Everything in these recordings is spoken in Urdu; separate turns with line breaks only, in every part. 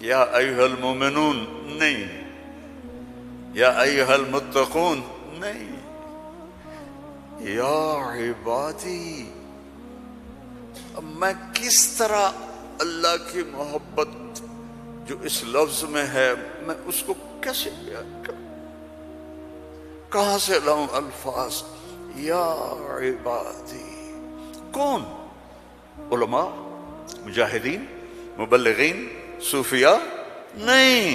یا ایھا المومنون نہیں، یا ایھا المتقون نہیں، یا عبادی۔ اب میں کس طرح اللہ کی محبت جو اس لفظ میں ہے میں اس کو کیسے بیان کروں، کہاں سے لاؤں الفاظ؟ یا عبادی۔ کون؟ علماء، مجاہدین، مبلغین، صوفیاء؟ نہیں،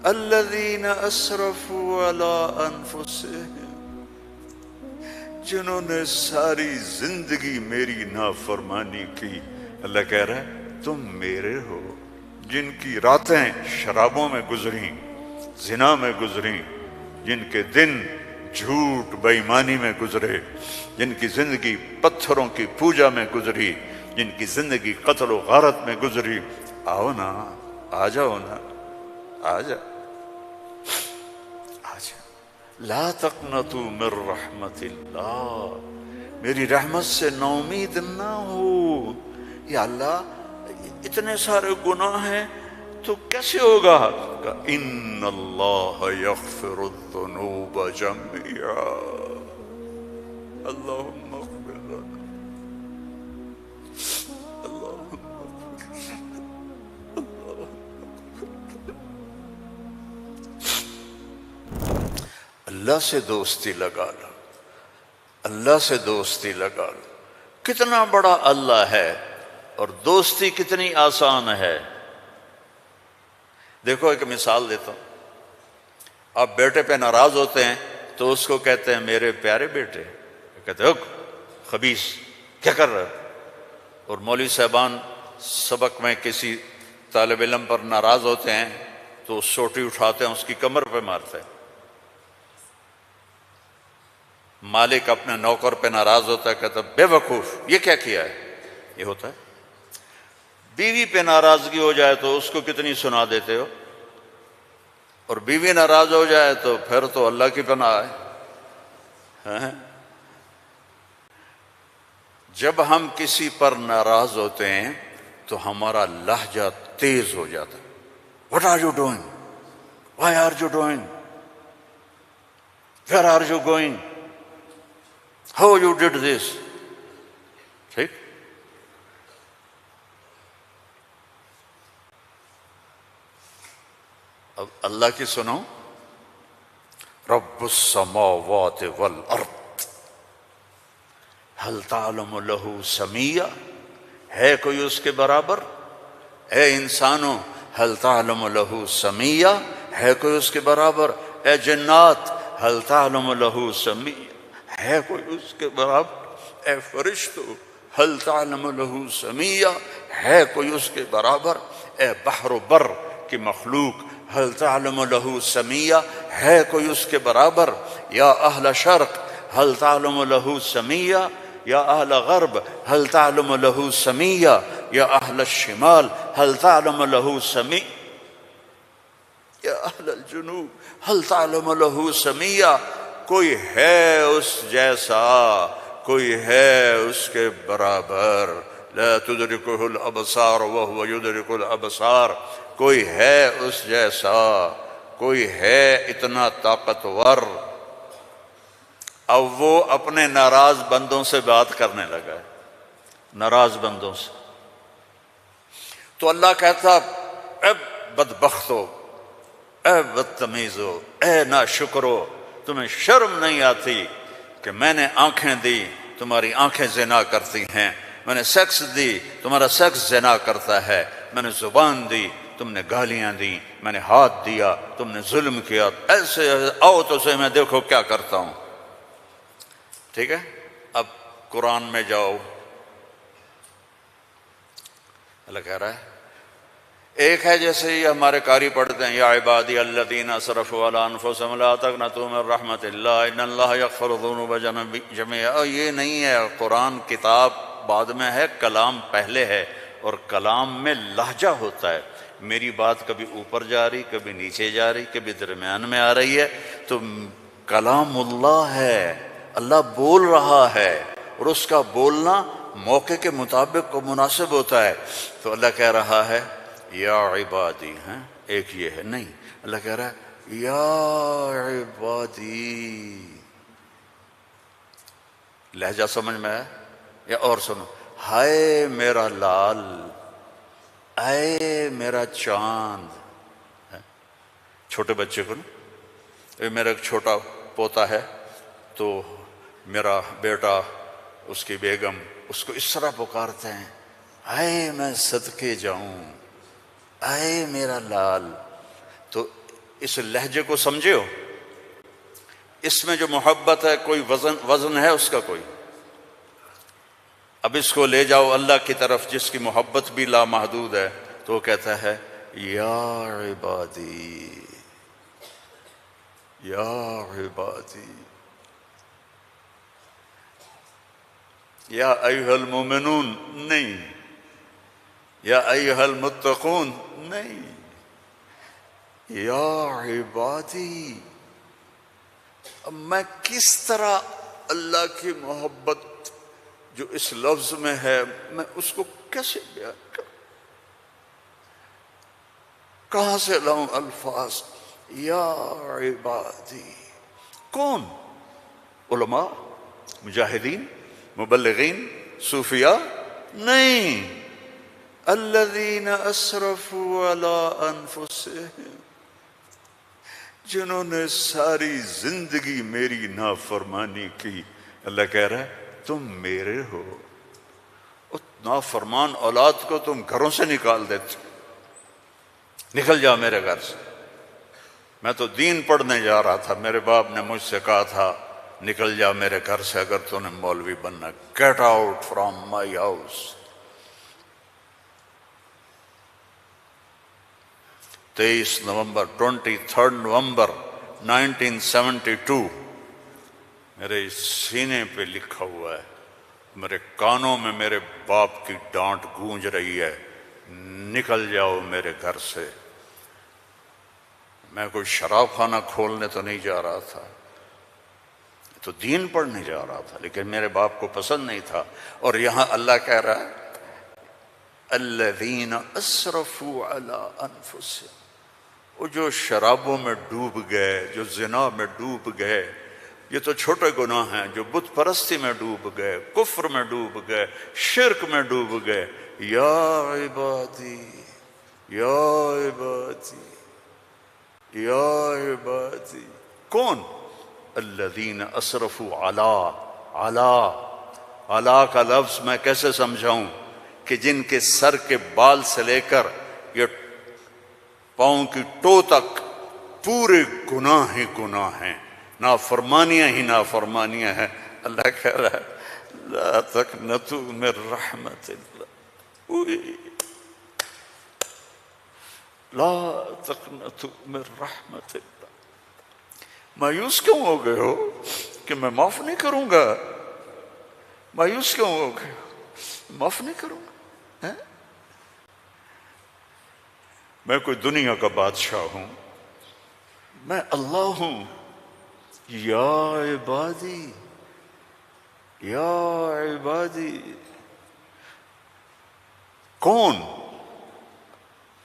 الذین اسرفوا علی انفسہم، جنہوں نے ساری زندگی میری نافرمانی کی۔ اللہ کہہ رہا ہے تم میرے ہو، جن کی راتیں شرابوں میں گزریں، زنا میں گزریں، جن کے دن جھوٹ بے ایمانی میں گزرے، جن کی زندگی پتھروں کی پوجا میں گزری، جن کی زندگی قتل و غارت میں گزری۔ آؤ نا، آ جاؤ نا، آ جاؤ، آ جاؤ۔ لا تقنطوا من رحمت اللہ، میری رحمت سے نا امید نہ ہو۔ یا اللہ اتنے سارے گناہ ہیں تو کیسے ہوگا؟ ان اللہ یغفر الذنوب جميعا، اللہم اغفر لنا، اللہم اللہ سے دوستی لگا لو، اللہ سے دوستی لگا لو۔ کتنا بڑا اللہ ہے اور دوستی کتنی آسان ہے۔ دیکھو ایک مثال دیتا ہوں، آپ بیٹے پہ ناراض ہوتے ہیں تو اس کو کہتے ہیں میرے پیارے بیٹے، کہتے ہیں خبیث کیا کر رہے ہو؟ اور مولوی صاحبان سبق میں کسی طالب علم پر ناراض ہوتے ہیں تو سوٹی اٹھاتے ہیں اس کی کمر پہ مارتے ہیں۔ مالک اپنے نوکر پہ ناراض ہوتا ہے، کہتا ہے بے وقوف یہ کیا کیا ہے؟ یہ ہوتا ہے۔ بیوی پہ ناراضگی ہو جائے تو اس کو کتنی سنا دیتے ہو، اور بیوی ناراض ہو جائے تو پھر تو اللہ کی پناہ ہے۔ جب ہم کسی پر ناراض ہوتے ہیں تو ہمارا لہجہ تیز ہو جاتا ہے۔ What are you doing? Why are you doing? Where are you going? How you did this? ٹھیک؟ اب اللہ کی سنو، رب السماوات والارض هل تعلم له سمیہ، ہے کوئی اس کے برابر؟ اے انسانوں هل تعلم له سمیہ، ہے کوئی اس کے برابر؟ اے جنات هل تعلم له سمیہ، ہے کوئی اس کے برابر؟ اے فرشتو هل تعلم له سمیہ، ہے کوئی اس کے برابر؟ اے بحر و بر کی مخلوق هل تعلم له سمیہ، ہے کوئی اس کے برابر؟ یا اہل شرق هل تعلم له سمیہ، یا اہل غرب هل تعلم له سمیہ، یا اہل الشمال هل تعلم له سمیہ، یا اہل الجنوب هل تعلم له سمیہ۔ کوئی ہے اس جیسا، کوئی ہے اس کے برابر؟ لا تدرکہ الابصار وہو یدرک الابصار، کوئی ہے اس جیسا، کوئی ہے اتنا طاقتور۔ اب وہ اپنے ناراض بندوں سے بات کرنے لگا ہے، ناراض بندوں سے۔ تو اللہ کہتا اے بدبختو، اے بدتمیزو، اے ناشکرو، تمہیں شرم نہیں آتی کہ میں نے آنکھیں دی، تمہاری آنکھیں زنا کرتی ہیں، میں نے سیکس دی، تمہارا سیکس زنا کرتا ہے، میں نے زبان دی، تم نے گالیاں دی، میں نے ہاتھ دیا، تم نے ظلم کیا، ایسے آؤ تو سے میں دیکھو کیا کرتا ہوں۔ ٹھیک ہے، اب قرآن میں جاؤ، اللہ کہہ رہا ہے ایک ہے جیسے یہ ہمارے قاری پڑھتے ہیں یا عبادی الذین اسرفوا علی انفسہم لا تقنطوا من رحمت اللہ ان اللہ یغفر الذنوب جميعا۔ یہ نہیں ہے، قرآن کتاب بعد میں ہے، کلام پہلے ہے، اور کلام میں لہجہ ہوتا ہے۔ میری بات کبھی اوپر جا رہی، کبھی نیچے جا رہی، کبھی درمیان میں آ رہی ہے، تو کلام اللہ ہے، اللہ بول رہا ہے، اور اس کا بولنا موقع کے مطابق کو مناسب ہوتا ہے۔ تو اللہ کہہ رہا ہے یا عبادی ہیں، ایک یہ ہے نہیں، اللہ کہہ رہا ہے یا عبادی. لہجہ سمجھ میں ہے یا اور سنو، ہائے میرا لال، اے میرا چاند. چھوٹے بچے کو نا، میرا ایک چھوٹا پوتا ہے تو میرا بیٹا، اس کی بیگم اس کو اس طرح پکارتے ہیں، اے میں صدقے جاؤں، اے میرا لال. تو اس لہجے کو سمجھے ہو؟ اس میں جو محبت ہے کوئی وزن ہے اس کا کوئی؟ اب اس کو لے جاؤ اللہ کی طرف جس کی محبت بھی لامحدود ہے، تو وہ کہتا ہے یا عبادی، یا عبادی، یا ایھا المومنون نہیں، یا ایھا المتقون نہیں، یا عبادی. اب میں کس طرح اللہ کی محبت جو اس لفظ میں ہے میں اس کو کیسے بیان کروں؟ کہاں سے لاؤں الفاظ؟ یا عبادی. کون؟ علماء، مجاہدین، مبلغین، صوفیاء؟ نہیں. الذین اسرفوا علی انفسہم، جنہوں نے ساری زندگی میری نافرمانی کی. اللہ کہہ رہا ہے تم میرے ہو. نافرمان اولاد کو تم گھروں سے نکال دیتے، نکل جاؤ میرے گھر سے. میں تو دین پڑھنے جا رہا تھا، میرے باپ نے مجھ سے کہا تھا نکل جا میرے گھر سے اگر تو نے مولوی بننا. Get out from my house. 23 نومبر 1972 میرے سینے پہ لکھا ہوا ہے. میرے کانوں میں میرے باپ کی ڈانٹ گونج رہی ہے، نکل جاؤ میرے گھر سے. میں کوئی شراب خانہ کھولنے تو نہیں جا رہا تھا، تو دین پڑھنے جا رہا تھا، لیکن میرے باپ کو پسند نہیں تھا. اور یہاں اللہ کہہ رہا ہے الذین اسرفوا علی انفسہم، وہ جو شرابوں میں ڈوب گئے، جو زنا میں ڈوب گئے. یہ تو چھوٹے گناہ ہیں. جو بت پرستی میں ڈوب گئے، کفر میں ڈوب گئے، شرک میں ڈوب گئے. یا عبادی، یا عبادی، یا عبادی. کون؟ الذین اسرفوا علی کا لفظ میں کیسے سمجھاؤں کہ جن کے سر کے بال سے لے کر یہ پاؤں کی ٹو تک پورے گناہ ہی گناہ ہیں، نافرمانیاں ہی نافرمانیاں ہیں. اللہ کہہ رہا ہے لا تقنطوا من رحمت اللہ، لا تقنطوا من رحمت اللہ. مایوس کیوں ہو گئے ہو کہ میں معاف نہیں کروں گا؟ مایوس کیوں ہو گئے ہو؟ معاف نہیں کروں گا. میں کوئی دنیا کا بادشاہ ہوں؟ میں اللہ ہوں. یا عبادی، یا عبادی. کون؟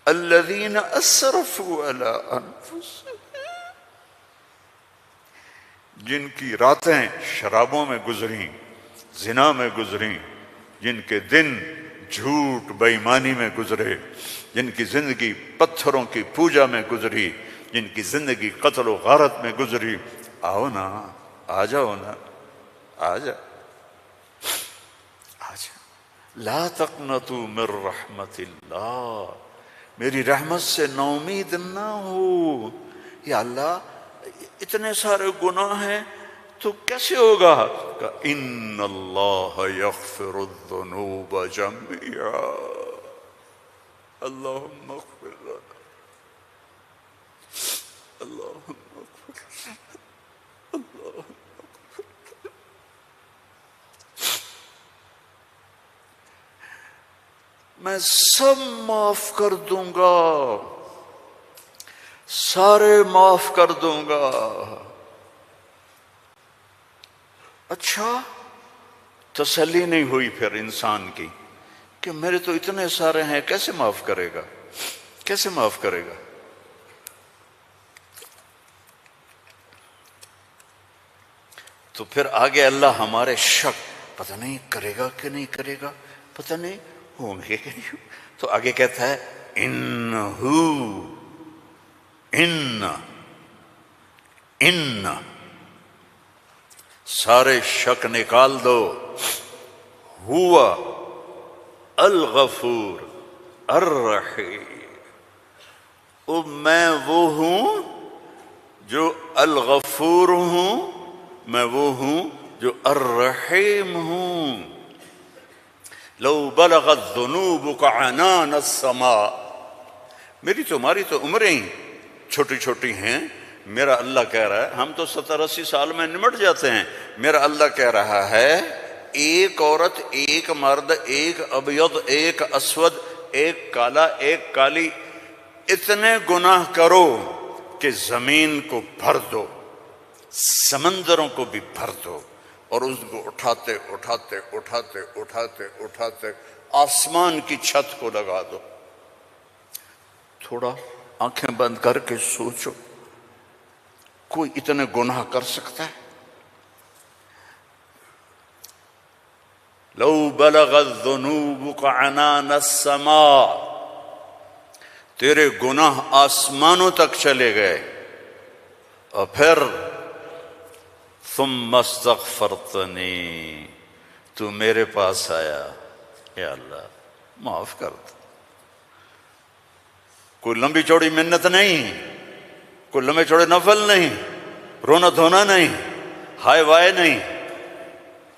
الذین اسرفوا علی انفسہم، جن کی راتیں شرابوں میں گزریں، زنا میں گزریں، جن کے دن جھوٹ بے ایمانی میں گزرے، جن کی زندگی پتھروں کی پوجا میں گزری، جن کی زندگی قتل و غارت میں گزری. آؤ نا، آ جاؤ نا، آ جا، آ جا. لا تقنطوا من رحمت اللہ، میری رحمت سے ناامید نہ ہو. یا اللہ اتنے سارے گناہ ہیں تو کیسے ہوگا؟ کہ ان اللہ یغفر الذنوب جميعا. اللہم اغفر لنا، اللہم اغفر لنا، اللہم. میں سب معاف کر دوں گا، سارے معاف کر دوں گا. اچھا، تسلی نہیں ہوئی پھر انسان کی کہ میرے تو اتنے سارے ہیں کیسے معاف کرے گا؟ کیسے معاف کرے گا؟ تو پھر آگے اللہ ہمارے شک، پتہ نہیں کرے گا کہ نہیں کرے گا، پتہ نہیں ہوں گے کہ نہیں، تو آگے کہتا ہے ان سارے شک نکال دو، ہوا الغفور الرحیم، میں وہ ہوں جو الغفور ہوں، میں وہ ہوں جو الرحیم ہوں۔ لو بلغت ذنوبک عنان السماء، میری تمہاری تو عمریں ہی چھوٹی چھوٹی ہیں، میرا اللہ کہہ رہا ہے، ہم تو 70-80 سال میں نمٹ جاتے ہیں، میرا اللہ کہہ رہا ہے ایک عورت، ایک مرد، ایک ابیض، ایک اسود، ایک کالا، ایک کالی، اتنے گناہ کرو کہ زمین کو بھر دو، سمندروں کو بھی بھر دو، اور اس کو اٹھاتے اٹھاتے اٹھاتے اٹھاتے اٹھاتے آسمان کی چھت کو لگا دو۔ تھوڑا آنکھیں بند کر کے سوچو، کوئی اتنے گناہ کر سکتا ہے؟ لو بلغت ذنوبک عنان السماء، تیرے گناہ آسمانوں تک چلے گئے، اور پھر ثم استغفرتنی، تو میرے پاس آیا، یا اللہ معاف کر دو۔ کوئی لمبی چوڑی منت نہیں، کوئی لمبے چوڑے نفل نہیں، رونا دھونا نہیں، ہائے وائے نہیں،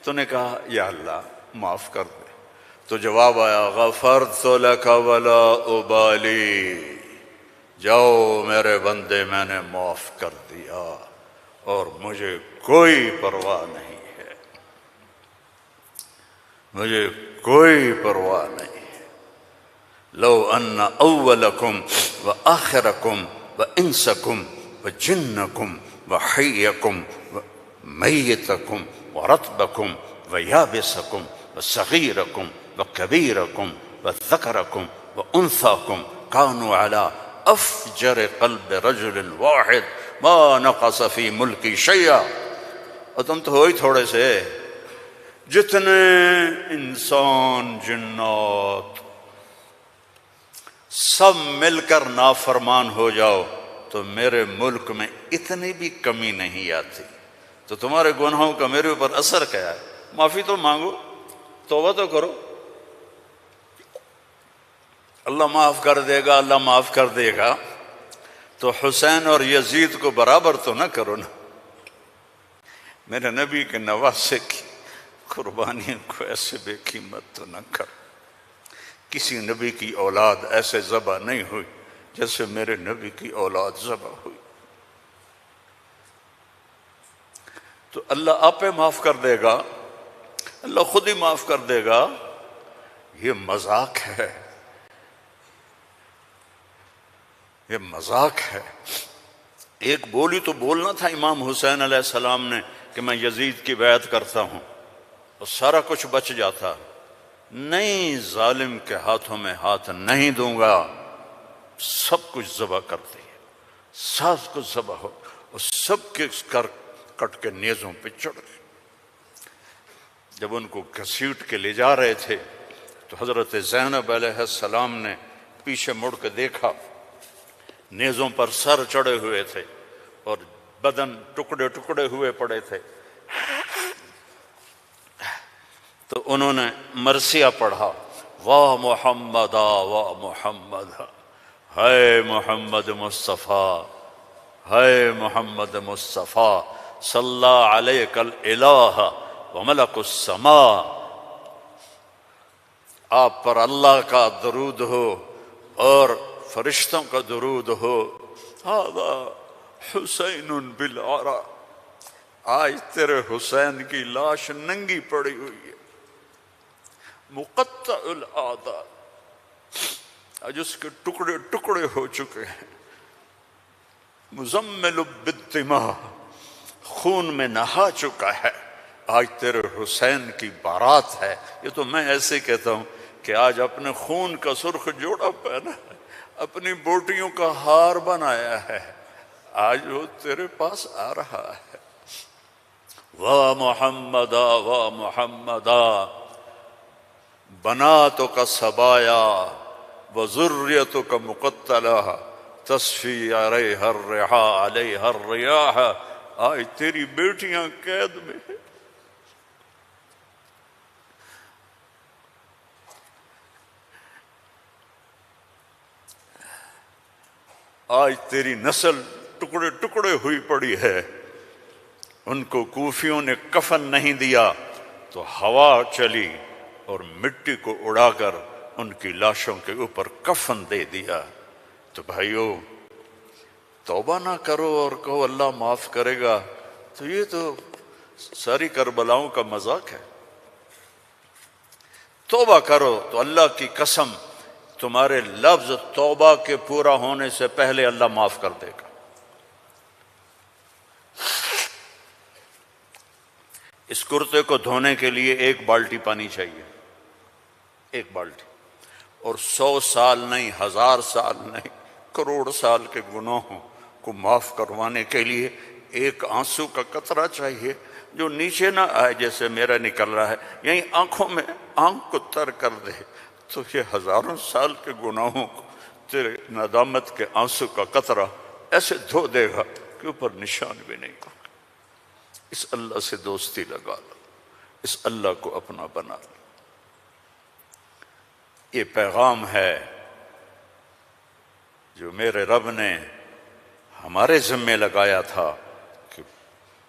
تو نے کہا یا اللہ معاف کر دے، تو جواب آیا غفرت لک ولا ابالی، جاؤ میرے بندے میں نے معاف کر دیا اور مجھے کوئی پرواہ نہیں ہے، مجھے کوئی پرواہ نہیں ہے۔ لو ان اولکم وآخرکم وانسکم وجنکم وحیکم ومیتکم ورطبکم ویابسکم وصغیرکم وکبیرکم وذکرکم وانثاکم کانوا علی افجر قلب رجل واحد ما نقص فی ملکی شیئا، اور تم تو ہو ہی تھوڑے سے، جتنے انسان جنات سب مل کر نافرمان ہو جاؤ تو میرے ملک میں اتنی بھی کمی نہیں آتی، تو تمہارے گناہوں کا میرے اوپر اثر کیا ہے؟ معافی تو مانگو، توبہ تو کرو، اللہ معاف کر دے گا، اللہ معاف کر دے گا۔ تو حسین اور یزید کو برابر تو نہ کرو نا، میرے نبی کے نواسے کی قربانیوں کو ایسے بے قیمت تو نہ کرو۔ کسی نبی کی اولاد ایسے ذبح نہیں ہوئی جیسے میرے نبی کی اولاد ذبح ہوئی، تو اللہ آپ پہ معاف کر دے گا، اللہ خود ہی معاف کر دے گا۔ یہ مذاق ہے، یہ مذاق ہے۔ ایک بولی تو بولنا تھا امام حسین علیہ السلام نے کہ میں یزید کی بیعت کرتا ہوں اور سارا کچھ بچ جاتا، نہیں، ظالم کے ہاتھوں میں ہاتھ نہیں دوں گا، سب کچھ ذبح کر دیا، سب کچھ ذبح ہو، اور سب کے کٹ کے نیزوں پہ چڑھ گئے۔ جب ان کو گھسیٹ کے لے جا رہے تھے تو حضرت زینب علیہ السلام نے پیچھے مڑ کے دیکھا، نیزوں پر سر چڑھے ہوئے تھے اور بدن ٹکڑے ٹکڑے ہوئے پڑے تھے، تو انہوں نے مرثیہ پڑھا، واہ محمد واہ محمد، ہے محمد مصطفیٰ، ہے محمد مصطفیٰ، صلی علیک الالہ وملک السماء، آپ پر اللہ کا درود ہو اور فرشتوں کا درود ہو، ھذا حسین بالعرا، آج تیرے حسین کی لاش ننگی پڑی ہوئی ہے، مقطع الاعضاء، آج اس کے ٹکڑے ٹکڑے ہو چکے ہیں، مزمل بالدماء، خون میں نہا چکا ہے، آج تیرے حسین کی بارات ہے۔ یہ تو میں ایسے کہتا ہوں کہ آج اپنے خون کا سرخ جوڑا پہنا ہے، اپنی بوٹیوں کا ہار بنایا ہے، آج وہ تیرے پاس آ رہا ہے۔ وا محمدا وا محمدا بناتک سبایا وذریتک مقتلہ تصفی علیہا الرحا علیہا الریاح، آج تیری بیٹیاں قید میں ہیں، آج تیری نسل ٹکڑے ٹکڑے ہوئی پڑی ہے۔ ان کو کوفیوں نے کفن نہیں دیا تو ہوا چلی اور مٹی کو اڑا کر ان کی لاشوں کے اوپر کفن دے دیا۔ تو بھائیو، توبہ نہ کرو اور کہو اللہ معاف کرے گا، تو یہ تو ساری کربلاؤں کا مذاق ہے۔ توبہ کرو تو اللہ کی قسم تمہارے لفظ توبہ کے پورا ہونے سے پہلے اللہ معاف کر دے گا۔ اس کرتے کو دھونے کے لیے 1 بالٹی پانی چاہیے، 1 بالٹی، اور 100 سال نہیں، 1000 سال نہیں، کروڑ سال کے گناہوں کو معاف کروانے کے لیے 1 آنسو کا قطرہ چاہیے جو نیچے نہ آئے جیسے میرا نکل رہا ہے، یہیں آنکھوں میں آنکھ کو تر کر دے، تو یہ ہزاروں سال کے گناہوں کو تیرے ندامت کے آنسو کا قطرہ ایسے دھو دے گا کہ اوپر نشان بھی نہیں ہوگا۔ اس اللہ سے دوستی لگا لو، اس اللہ کو اپنا بنا لو۔ یہ پیغام ہے جو میرے رب نے ہمارے ذمے لگایا تھا کہ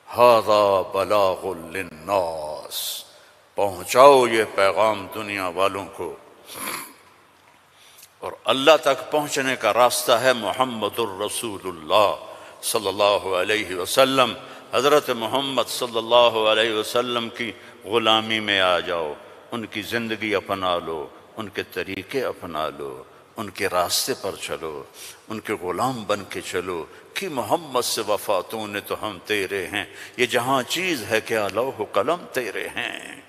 ھذا بلاغ للناس، پہنچاؤ یہ پیغام دنیا والوں کو۔ اور اللہ تک پہنچنے کا راستہ ہے محمد الرسول اللہ صلی اللہ علیہ وسلم۔ حضرت محمد صلی اللہ علیہ وسلم کی غلامی میں آ جاؤ، ان کی زندگی اپنا لو، ان کے طریقے اپنا لو، ان کے راستے پر چلو، ان کے غلام بن کے چلو کہ محمد سے وفا تو نے تو ہم تیرے ہیں، یہ جہاں چیز ہے کیا لوح و قلم تیرے ہیں۔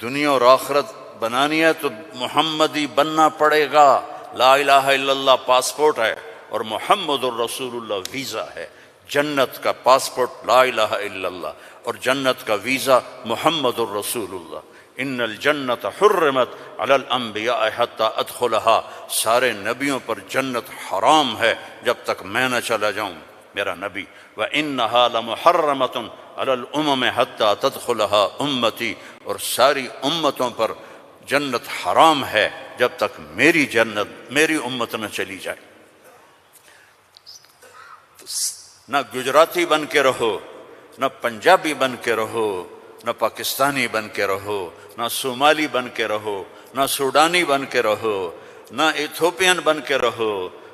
دنیا اور آخرت بنانی ہے تو محمدی بننا پڑے گا۔ لا الہ الا اللہ پاسپورٹ ہے اور محمد الرسول اللہ ویزا ہے۔ جنت کا پاسپورٹ لا الہ الا اللہ اور جنت کا ویزا محمد الرسول اللہ۔ ان الجنت حرمت علی الانبیاء حتی ادخلها، سارے نبیوں پر جنت حرام ہے جب تک میں نہ چلا جاؤں، میرا نبی۔ وَإِنَّهَا لَمُحَرَّمَةٌ عَلَى الْأُمَمِ حَتَّى تَدْخُلَهَا أُمَّتِي، اور ساری امتوں پر جنت حرام ہے جب تک میری جنت، میری امت نہ چلی جائے۔ نہ گجراتی بن کے رہو، نہ پنجابی بن کے رہو، نہ پاکستانی بن کے رہو، نہ صومالی بن کے رہو، نہ سوڈانی بن کے رہو، نہ ایتھوپین بن کے رہو،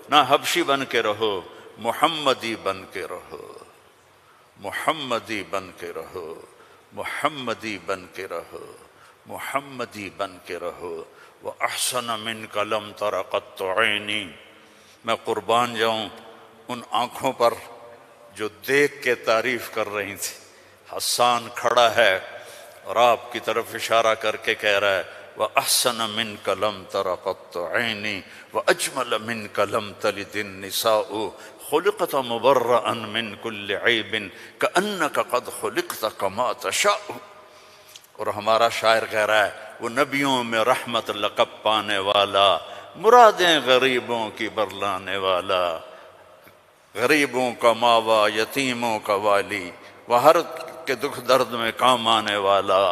نہ حبشی بن کے رہو، محمدی بن کے رہو، محمدی بن کے رہو، محمدی بن کے رہو، محمدی بن کے رہو۔ وَأَحْسَنَ مِنْكَ لَمْ تَرَ قَطُّ عَيْنِي، میں قربان جاؤں ان آنکھوں پر جو دیکھ کے تعریف کر رہی تھی۔ حسان کھڑا ہے اور آپ کی طرف اشارہ کر کے کہہ رہا ہے وَأَحْسَنَ مِنْكَ لَمْ تَرَ قَطُّ عَيْنِي وَأَجْمَلَ مِنْكَ لَمْ تَلِدِ النِّسَاءُ خُلِقْتَ مُبَرَّأً مِنْ كُلِّ عَيْبٍ كَأَنَّكَ قَدْ خُلِقْتَ كَمَا تَشَاءُ۔ اور ہمارا شاعر کہہ رہا ہے وہ نبیوں میں رحمت لقب پانے والا، مرادیں غریبوں کی برلانے والا، غریبوں کا ماوا، یتیموں کا والی، وہ ہر کے دکھ درد میں کام آنے والا۔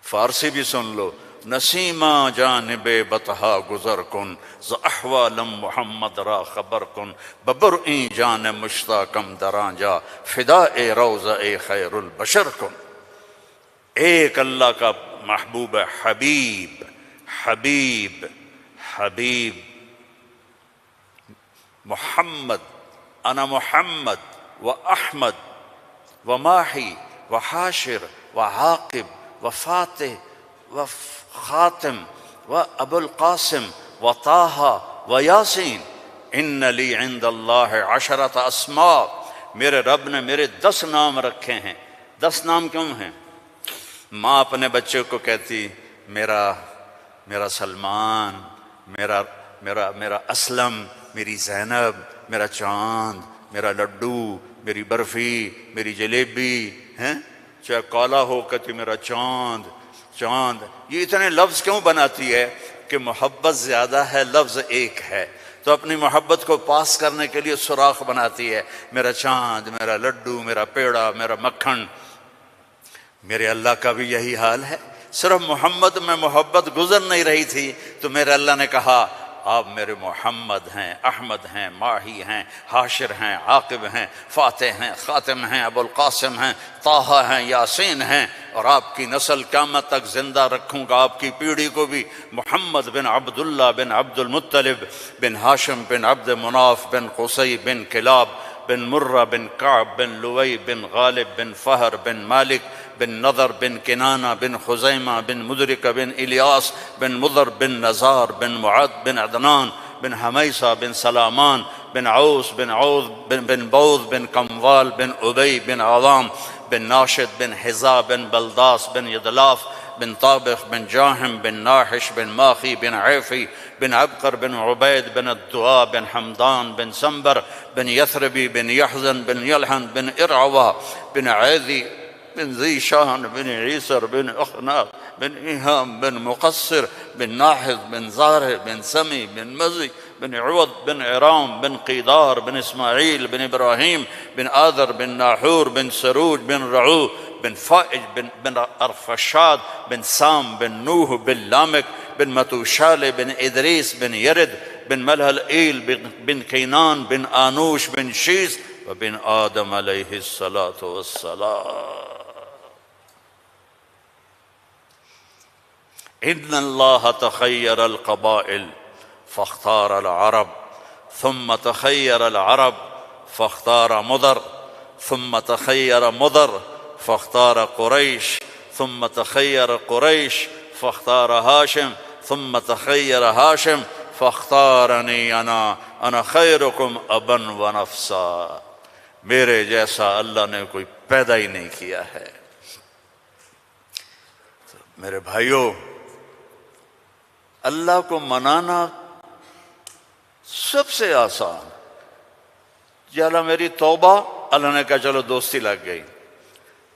فارسی بھی سن لو، نسیمہ جانب بطحا گزر کن، ز احوالم محمد را خبر کن، ببرئیں جان مشتاقم دراں جا، فدائے روضہ خیر البشر کن۔ ایک اللہ کا محبوب ہے، حبیب حبیب حبیب محمد، انا محمد و احمد و ماہی و حاشر و عاقب و فاتح و خاتم و ابو القاسم و طٰہٰ و یاسین، ان لی عند اللہ 10 اسماء، میرے رب نے میرے 10 نام رکھے ہیں۔ 10 نام کیوں ہیں؟ ماں اپنے بچے کو کہتی میرا سلمان، میرا اسلم، میری زینب، میرا چاند، میرا لڈو، میری برفی، میری جلیبی ہیں، چاہے کالا ہو کہتی میرا چاند چاند. یہ اتنے لفظ کیوں بناتی ہے؟ کہ محبت زیادہ ہے، لفظ ایک ہے، تو اپنی محبت کو پاس کرنے کے لیے سوراخ بناتی ہے. میرا چاند، میرا لڈو، میرا پیڑا، میرا مکھن. میرے اللہ کا بھی یہی حال ہے. صرف محمد میں محبت گزر نہیں رہی تھی تو میرے اللہ نے کہا آپ میرے محمد ہیں، احمد ہیں، ماہی ہیں، حاشر ہیں، عاقب ہیں، فاتح ہیں، خاتم ہیں، ابو القاسم ہیں، طٰہٰ ہیں، یاسین ہیں، اور آپ کی نسل قیامت تک زندہ رکھوں گا، آپ کی پیڑھی کو بھی. محمد بن عبداللہ بن عبد المطلب بن ہاشم بن عبد مناف بن قصی بن کلاب بن مرہ بن کعب بن لوئی بن غالب بن فہر بن مالک بن نضر بن کنانہ بن خزیمہ بن مدرکہ بن الیاس بن مضر بن نزار بن معد بن عدنان بن حمیصہ بن سلامان بن عوس بن عوذ بن بوذ بن کموال بن ابی بن عظام بن ناشد بن حذا بن بلداس بن یدلاف بن طابخ بن جاہم بن ناحش بن ماخی بن عیفی بن عبقر بن عبید بن الدعاء بن حمدان بن سنبر بن یثربی بن یحزن بن یلحن بن ارعوہ بن عیذی بن ذی شان بن عیسر بن اخناق بن ایہام بن مقصر بن ناحذ بن زارع بن سمی بن مزی بن عوض بن عرام بن قیدار بن اسماعیل بن ابراہیم بن آذر بن ناحور بن سروج بن رعو بن فائج بن ارفشاد بن سام بن نوح بن لامک بن متوشال بن ادریس بن یرد بن ملہلئیل بن کینان بن آنوش بن شیس وبن آدم علیہ الصلاۃ والسلام. ان اللہ تخیر القبائل فاختار العرب ثم تخیر العرب فاختار مضر ثم تخیر مضر فاختار قریش ثم تخیر قریش فاختار ہاشم ثم تخیر ہاشم فاختارنی انا خیرکم ابا و نفسا. میرے جیسا اللہ نے کوئی پیدا ہی نہیں کیا ہے. میرے بھائیوں، اللہ کو منانا سب سے آسان. یا اللہ میری توبہ، اللہ نے کہا چلو دوستی لگ گئی،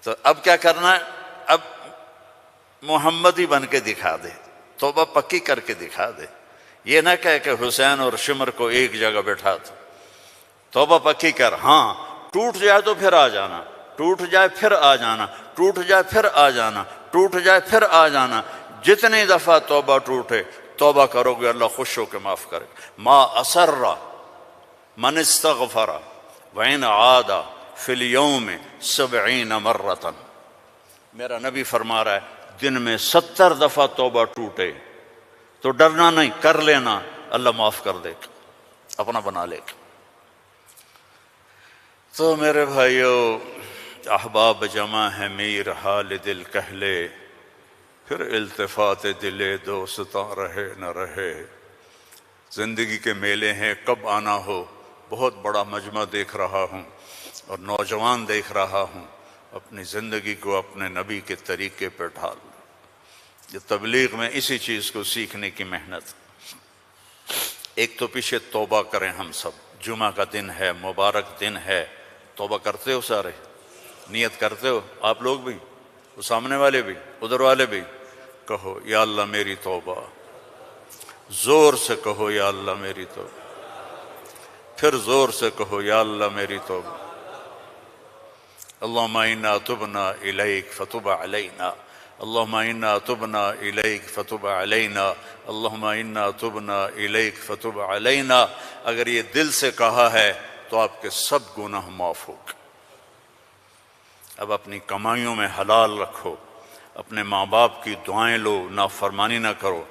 تو اب کیا کرنا ہے؟ اب محمدی بن کے دکھا دے، توبہ پکی کر کے دکھا دے. یہ نہ کہے کہ حسین اور شمر کو ایک جگہ بیٹھا دو. توبہ پکی کر. ہاں ٹوٹ جائے تو پھر آ جانا، ٹوٹ جائے پھر آ جانا، ٹوٹ جائے پھر آ جانا، ٹوٹ جائے پھر آ جانا. جتنی دفعہ توبہ ٹوٹے توبہ کرو گے اللہ خوش ہو کے معاف کرے. ما اسر من استغفر وإن عاد فی اليوم 70 مرۃ. میرا نبی فرما رہا ہے دن میں 70 دفعہ توبہ ٹوٹے تو ڈرنا نہیں، کر لینا، اللہ معاف کر دے گا، اپنا بنا لے گا. تو میرے بھائیو، احباب جمع ہے میر حال دل کہہ لے، پھر التفات دل دوستاں رہے نہ رہے. زندگی کے میلے ہیں، کب آنا ہو. بہت بڑا مجمع دیکھ رہا ہوں اور نوجوان دیکھ رہا ہوں. اپنی زندگی کو اپنے نبی کے طریقے پہ ڈھال. یہ تبلیغ میں اسی چیز کو سیکھنے کی محنت. ایک تو پیچھے توبہ کریں ہم سب. جمعہ کا دن ہے، مبارک دن ہے. توبہ کرتے ہو سارے؟ نیت کرتے ہو آپ لوگ بھی، وہ سامنے والے بھی، ادھر والے بھی؟ کہو یا اللہ میری توبہ. زور سے کہو یا اللہ میری توبہ. پھر زور سے کہو یا اللہ میری توبہ. اللہم انا تبنا الیک فتب علینا، اللہم انا تبنا الیک فتب علینا، اللہم انا تبنا الیک فتب علینا. اگر یہ دل سے کہا ہے تو آپ کے سب گناہ معاف ہو گئے. اب اپنی کمائیوں میں حلال رکھو، اپنے ماں باپ کی دعائیں لو، نافرمانی نہ کرو.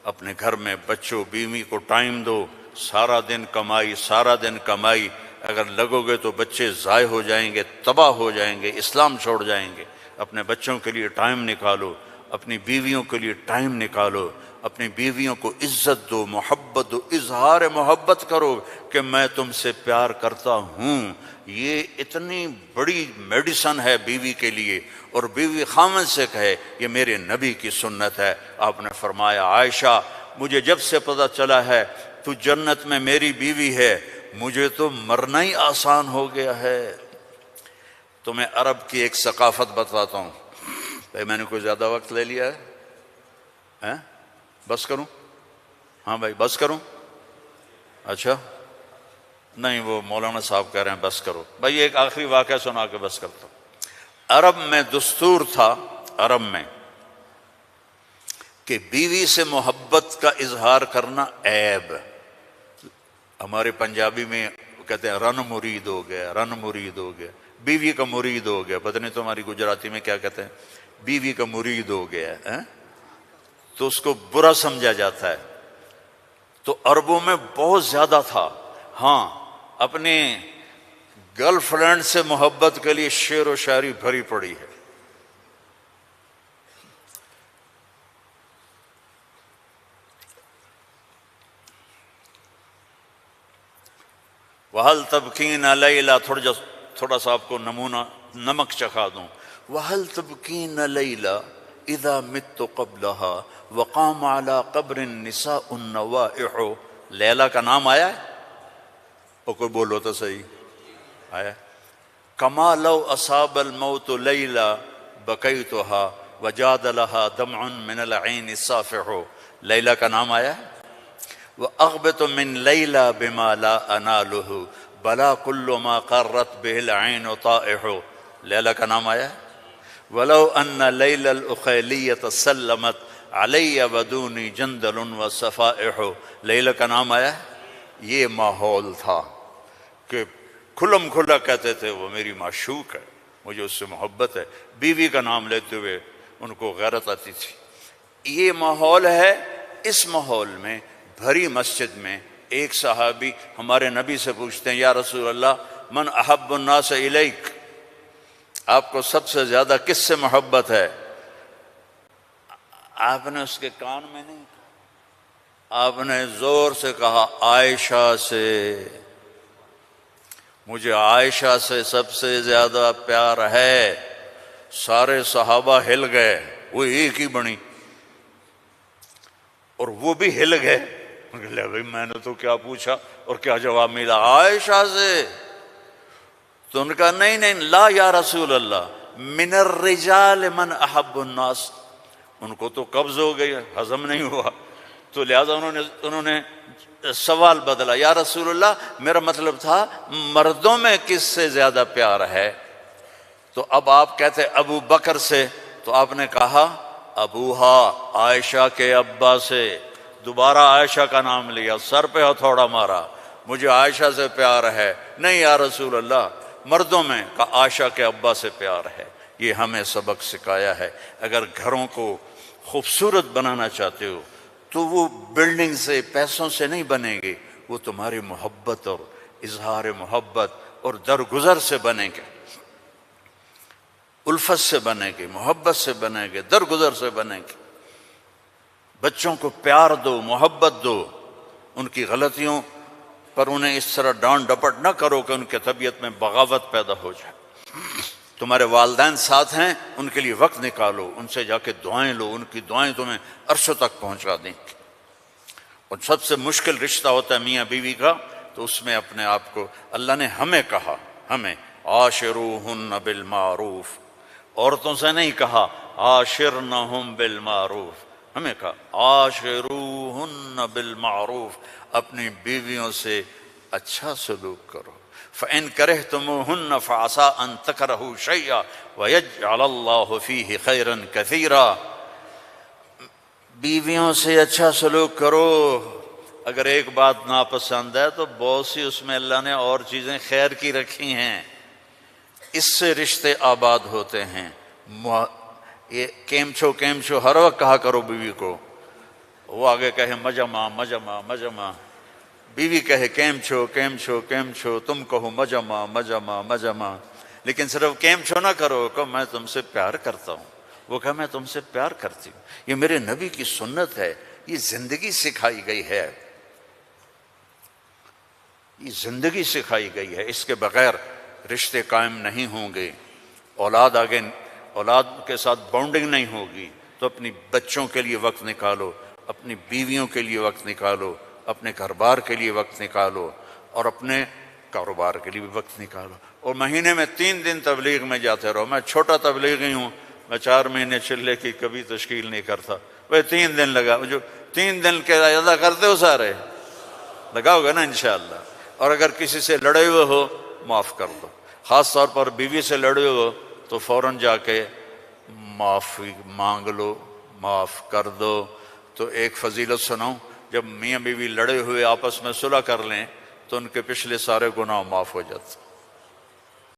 اپنے گھر میں بچوں بیوی کو ٹائم دو. سارا دن کمائی، سارا دن کمائی، اگر لگو گے تو بچے ضائع ہو جائیں گے، تباہ ہو جائیں گے، اسلام چھوڑ جائیں گے. اپنے بچوں کے لیے ٹائم نکالو، اپنی بیویوں کے لیے ٹائم نکالو، اپنی بیویوں کو عزت دو، محبت محبت دو، اظہار محبت کرو کہ میں تم سے پیار کرتا ہوں۔ یہ اتنی بڑی میڈیسن ہے بیوی کے لیے، اور بیوی خامن سے کہے یہ میرے نبی کی سنت ہے۔ آپ نے فرمایا عائشہ مجھے جب سے پتہ چلا ہے تو جنت میں میری بیوی ہے، مجھے تو مرنا ہی آسان ہو گیا ہے۔ تمہیں عرب کی ایک ثقافت بتاتا ہوں۔ بھائی میں نے کوئی زیادہ وقت لے لیا ہے؟ بس کروں؟ ہاں بھائی بس کروں؟ اچھا نہیں، وہ مولانا صاحب کہہ رہے ہیں بس کرو۔ بھائی ایک آخری واقعہ سنا کے بس کرتا ہوں۔ عرب میں دستور تھا، عرب میں، کہ بیوی سے محبت کا اظہار کرنا عیب۔ ہمارے پنجابی میں کہتے ہیں رن مرید ہو گیا، رن مرید ہو گیا، بیوی کا مرید ہو گیا۔ پتہ نہیں تمہاری گجراتی میں کیا کہتے ہیں، بیوی کا مرید ہو گیا ہے، تو اس کو برا سمجھا جاتا ہے۔ تو عربوں میں بہت زیادہ تھا۔ ہاں اپنے گرل فرینڈ سے محبت کے لیے شعر و شاعری بھری پڑی ہے۔ وَهَلْ تَبْكِينَ لَيْلَا، تھوڑا سا آپ کو نمونہ نمک چکھا دوں۔ وَهَلْ تَبْكِينَ لَيْلَا اِذَا مِتُّ قَبْلَهَا وَقَامَ عَلَىٰ قَبْرِ النِّسَاءُ النَّوَائِحُ۔ لیلا کا نام آیا ہے؟ اور کوئی بولو تو صحیح آیا۔ كَمَا لَوْ أَصَابَ الْمَوْتُ لَيْلَا بَكَيْتُهَا وَجَادَ لَهَا دَمْعٌ مِّنَ الْعَيْنِ الصَّافِحُ۔ لیلا کا نام آیا ہے؟ وَأَغْبِطُ مِن لَيْلَا بِمَا لَا أَنَالُهُ بَلَا كُلُّ مَا قَرَّتْ بِهِ الْعَيْنُ طَائِحُ۔ لیلا کا نام آیا ہے؟ وَلَوْ أَنَّ لَيْلَ الْأُخَيْلِيَّةَ سَلَّمَتْ عَلَيَّ وَدُونِي جَنْدَلٌ وَصَفَائِحُ۔ لیلا کا نام آیا ہے؟ یہ ماحول تھا کہ کھلم کھلا کہتے تھے وہ میری معشوق ہے، مجھے اس سے محبت ہے۔ بیوی کا نام لیتے ہوئے ان کو غیرت آتی تھی۔ یہ ماحول ہے۔ اس ماحول میں بھری مسجد میں ایک صحابی ہمارے نبی سے پوچھتے ہیں یا رسول اللہ من احب الناس الیک، آپ کو سب سے زیادہ کس سے محبت ہے؟ آپ نے اس کے کان میں نہیں کہا، آپ نے زور سے کہا عائشہ سے، مجھے عائشہ سے سب سے زیادہ پیار ہے۔ سارے صحابہ ہل گئے، وہ ایک ہی بنی، اور وہ بھی ہل گئے۔ لے بھائی میں نے تو کیا پوچھا اور کیا جواب ملا؟ عائشہ سے۔ تو ان کا نہیں نہیں لا یا رسول اللہ من الرجال من احب الناس۔ ان کو تو قبض ہو گئی، ہضم نہیں ہوا، تو لہذا انہوں نے سوال بدلا، یا رسول اللہ میرا مطلب تھا مردوں میں کس سے زیادہ پیار ہے؟ تو اب آپ کہتے ابو بکر سے، تو آپ نے کہا ابوہا، عائشہ کے ابا سے۔ دوبارہ عائشہ کا نام لیا، سر پہ ہتھوڑا مارا، مجھے عائشہ سے پیار ہے۔ نہیں یا رسول اللہ مردوں میں کا عائشہ کے ابا سے پیار ہے۔ یہ ہمیں سبق سکھایا ہے۔ اگر گھروں کو خوبصورت بنانا چاہتے ہو تو وہ بلڈنگ سے پیسوں سے نہیں بنیں گے، وہ تمہاری محبت اور اظہار محبت اور درگزر سے بنیں گے، الفت سے بنیں گے، محبت سے بنیں گے، درگزر سے بنیں گے۔ بچوں کو پیار دو، محبت دو، ان کی غلطیوں پر انہیں اس طرح ڈانٹ ڈپٹ نہ کرو کہ ان کے طبیعت میں بغاوت پیدا ہو جائے۔ تمہارے والدین ساتھ ہیں، ان کے لیے وقت نکالو، ان سے جا کے دعائیں لو، ان کی دعائیں تمہیں عرشوں تک پہنچا دیں گی۔ اور سب سے مشکل رشتہ ہوتا ہے میاں بیوی کا، تو اس میں اپنے آپ کو اللہ نے ہمیں کہا، ہمیں عاشروہن بالمعروف، عورتوں سے نہیں کہا عاشرنہم بالمعروف، ہمیں کہا عاشروہن بالمعروف، اپنی بیویوں سے اچھا سلوک کرو۔ فَإِن كَرِهْتُمُوهُنَّ فَعَسَىٰ أَن تَكْرَهُوا شَيْئًا وَيَجْعَلَ اللَّهُ فِيهِ خَيْرًا كَثِيرًا۔ بیویوں سے اچھا سلوک کرو۔ اگر ایک بات ناپسند ہے تو بہت سی اس میں اللہ نے اور چیزیں خیر کی رکھی ہیں، اس سے رشتے آباد ہوتے ہیں۔ یہ کیم چھو ہر وقت کہا کرو بیوی کو، وہ آگے کہے مجمع مجمع مجمع، بیوی کہے کیم چھو، تم کہو مجمع مجمع مجمع، لیکن صرف کیم چھو نہ کرو، کہ میں تم سے پیار کرتا ہوں، وہ کہا میں تم سے پیار کرتی ہوں۔ یہ میرے نبی کی سنت ہے، یہ زندگی سکھائی گئی ہے۔ یہ زندگی سکھائی گئی ہے، اس کے بغیر رشتے قائم نہیں ہوں گے۔ اولاد کے ساتھ باؤنڈنگ نہیں ہوگی تو اپنی بچوں کے لیے وقت نکالو، اپنی بیویوں کے لیے وقت نکالو، اپنے گھر بار کے لیے وقت نکالو، اور اپنے کاروبار کے لیے بھی وقت نکالو۔ اور مہینے میں 3 دن تبلیغ میں جاتے رہو۔ میں چھوٹا تبلیغی ہوں، میں 4 مہینے چلے کی کبھی تشکیل نہیں کرتا، وہ 3 دن لگا، جو 3 دن کے ادا کرتے ہو سارے لگاؤ گے نا انشاءاللہ۔ اور اگر کسی سے لڑے ہوئے ہو معاف کر دو، خاص طور پر بیوی سے لڑے ہو تو فوراً جا کے معافی مانگ لو، معاف کر دو۔ تو ایک فضیلت سناؤں، جب میاں بیوی لڑے ہوئے آپس میں صلح کر لیں تو ان کے پچھلے سارے گناہ معاف ہو جاتے۔